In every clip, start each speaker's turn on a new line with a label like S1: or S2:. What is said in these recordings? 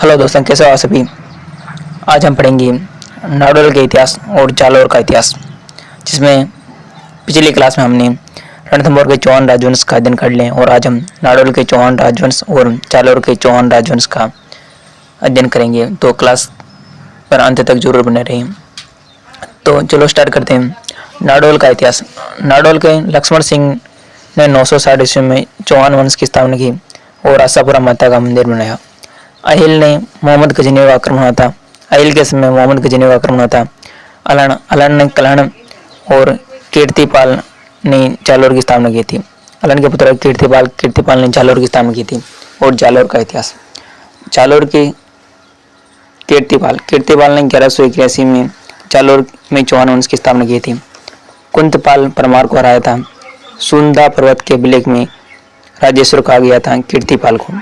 S1: Hello दोस्तों, कैसे हो आप सभी। आज हम पढ़ेंगे नाडोल के इतिहास और जालौर का इतिहास, जिसमें पिछली क्लास में हमने रणथंभौर के चौहान राजवंश का अध्ययन कर लिया और आज हम नाडोल के चौहान राजवंश और जालौर के चौहान राजवंश का अध्ययन करेंगे। तो क्लास पर अंत तक जरूर बने रहें। तो चलो स्टार्ट करते हैं। नाडोल का इतिहास। नाडोल के लक्ष्मण सिंह ने 960 ईस्वी में चौहान वंश की स्थापना की और आशापुरा माता का मंदिर बनाया। अहिल ने मोहम्मद गजनी का आक्रमण हुआ था। अहिल के समय मोहम्मद गजनी का आक्रमण हुआ था। अलन ने कलहण और कीर्तिपाल ने जालौर की स्थापना की थी। अलन के पुत्र कीर्तिपाल ने जालौर की स्थापना की थी। और जालौर का इतिहास। जालौर के कीर्तिपाल ने 1181 में जालौर में चौहान वंश की स्थापना की थी। कुंतपाल परमार को हराया था। सुंदा पर्वत के अभिलेख में राजेश्वर कहा गया था कीर्तिपाल को।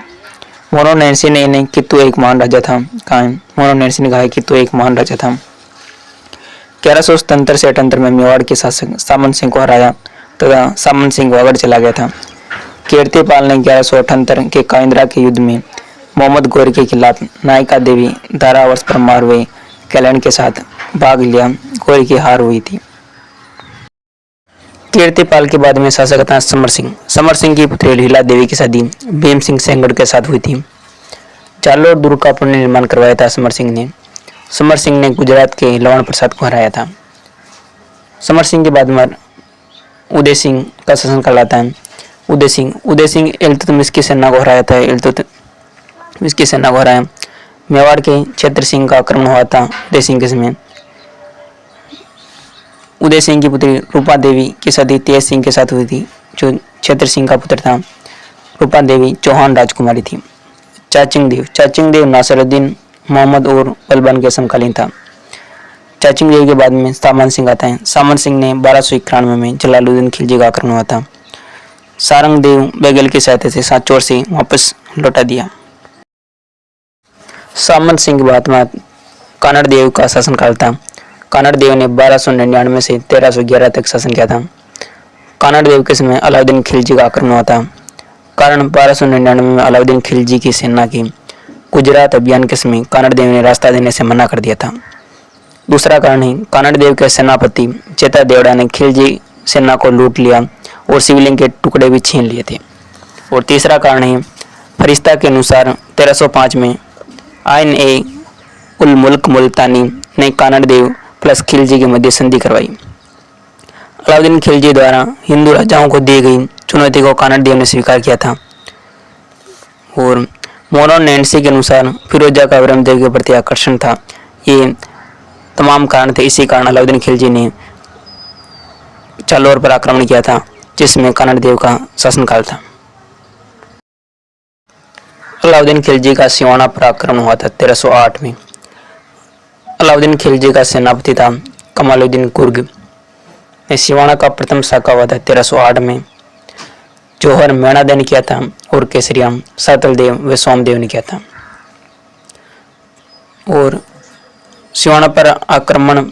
S1: मोरोनैंसी ने इन्हें कि तू एक महान राजा था कहा। मोरोनैंसी ने कहा कि तू एक महान राजा था। 1177 से 78 में मेवाड़ के शासक सामंत सिंह को हराया तथा सामंत सिंह वागड़ चला गया था। कीर्तिपाल ने 1178 के काइंद्रा के युद्ध में मोहम्मद गौरी के खिलाफ नायिका देवी दारावर्ष परमार व कल्याण के साथ भाग लिया। गौरी की हार हुई थी। कीर्तिपाल के बाद में शासक था समर सिंह की पुत्री लीला देवी की शादी भीम सिंह सेंगड़ के साथ हुई थी। जालौर दुर्ग का पुनर्निर्माण करवाया था समर सिंह ने गुजरात के लवण प्रसाद को हराया था। समर सिंह के बाद में उदय सिंह का शासन कहलाता है। उदय सिंह इल्तुतमिश की सेना को हराया था। मेवाड़ के क्षेत्र सिंह का आक्रमण हुआ था उदय सिंह के समय। उदय सिंह की पुत्री रूपा देवी की शादी तेज सिंह के साथ हुई थी, जो क्षेत्र सिंह का पुत्र था। रूपा देवी चौहान राजकुमारी थी। चाचिंग देव नासिरुद्दीन मोहम्मद और बलबन के समकालीन था। चाचिंग देव के बाद में सामंत सिंह आता है। सामंत सिंह ने 1291 में जलालुद्दीन खिलजी का आक्रमण हुआ था। सारंग देव बेगल की सहायता से साचौर से वापस लौटा दिया। सामंत सिंह के बाद में कानड़ देव का शासनकाल था। कानड़ देव ने 1299 से 1311 तक शासन किया था। कानड़ देव के समय अलाउद्दीन खिलजी का आक्रमण हुआ था। कारण 1299 में अलाउद्दीन खिलजी की सेना की गुजरात अभियान के समय कानड़ देव ने रास्ता देने से मना कर दिया था। दूसरा कारण है कानड़ देव के सेनापति चेता देवड़ा ने खिलजी सेना को लूट लिया और शिवलिंग के टुकड़े भी छीन लिए थे। और तीसरा कारण है फरिश्ता के अनुसार 1305 में आइन ए उल मुल्क मुल्तानी ने कानड़ देव प्लस खिलजी के मध्य संधि करवाई। अलाउद्दीन खिलजी द्वारा हिंदू राजाओं को दी गई चुनौती को कानड़ देव ने स्वीकार किया था। और मोरोनैंसी के अनुसार फिरोजा का ब्रह्मदेव के प्रति आकर्षण था। ये तमाम कारण थे। इसी कारण अलाउद्दीन खिलजी ने जालौर पर आक्रमण किया था, जिसमें कानड़ देव का शासनकाल था। अलाउद्दीन खिलजी का सिवाना पर आक्रमण हुआ था 1308 में। अलाउद्दीन खिलजी का सेनापति था कमालुद्दीन कुर्ग ने सिवाना का प्रथम शाखा हुआ था 1308 में। जौहर मैणादेव ने किया था और केसरिया सातल देव व सोमदेव ने किया था। और सिवाना पर आक्रमण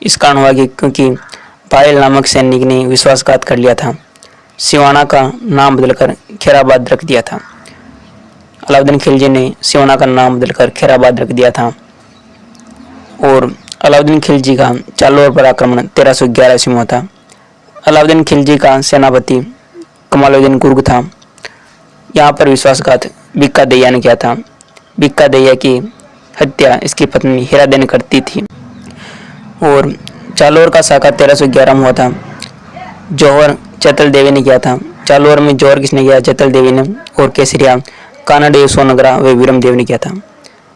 S1: इस कारण हुआ क्योंकि पायल नामक सैनिक ने विश्वासघात कर लिया था। सिवाना का नाम बदलकर खैराबाद रख दिया था। अलाउद्दीन खिलजी ने सिवाना का नाम बदलकर खैराबाद रख दिया था। और अलाउद्दीन खिलजी का जालौर पर आक्रमण 1311 ईस्वी में था। अलाउद्दीन खिलजी का सेनापति कमालुद्दीन कुर्ग था। यहाँ पर विश्वासघात बिक्का दैया ने किया था। बिक्का दैया की हत्या इसकी पत्नी हीरादेवी ने करती थी। और जालौर का शाखा 1311 में हुआ था। जौहर चैतल देवी ने किया था। जालौर में जौहर किसने किया? चैतल देवी ने। और केसरिया कानादेव सोनगरा व वीरम देव ने किया था।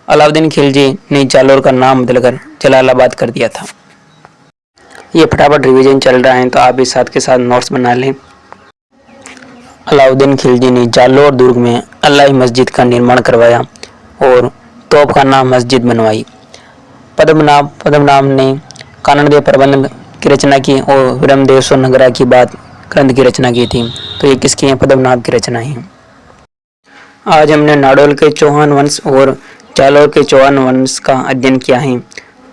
S1: अलाउद्दीन खिलजी ने जालौर का नाम बदलकर जलालाबाद कर दिया था। ये फटाफट रिवीजन चल रहा है, तो आप इस साथ के साथ नोट्स बना लें। अलाउद्दीन खिलजी ने जालौर दुर्ग में अल्लाह मस्जिद का निर्माण करवाया और तोपखाना मस्जिद बनवाई। पद्मनाभ ने कानड़देव प्रबंध की रचना की और वीरमदेव सोनगरा की बात ग्रंथ की रचना की थी। तो ये किसकी है? पद्मनाभ की रचना है। आज हमने नाडोल के चौहान वंश और जालौर के चौहान वंश का अध्ययन किया है।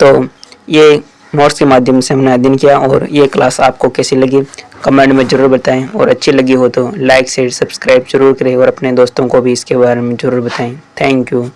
S1: तो ये नोट्स के माध्यम से हमने अध्ययन किया। और ये क्लास आपको कैसी लगी कमेंट में ज़रूर बताएं। और अच्छी लगी हो तो लाइक शेयर सब्सक्राइब जरूर करें और अपने दोस्तों को भी इसके बारे में ज़रूर बताएं। Thank you.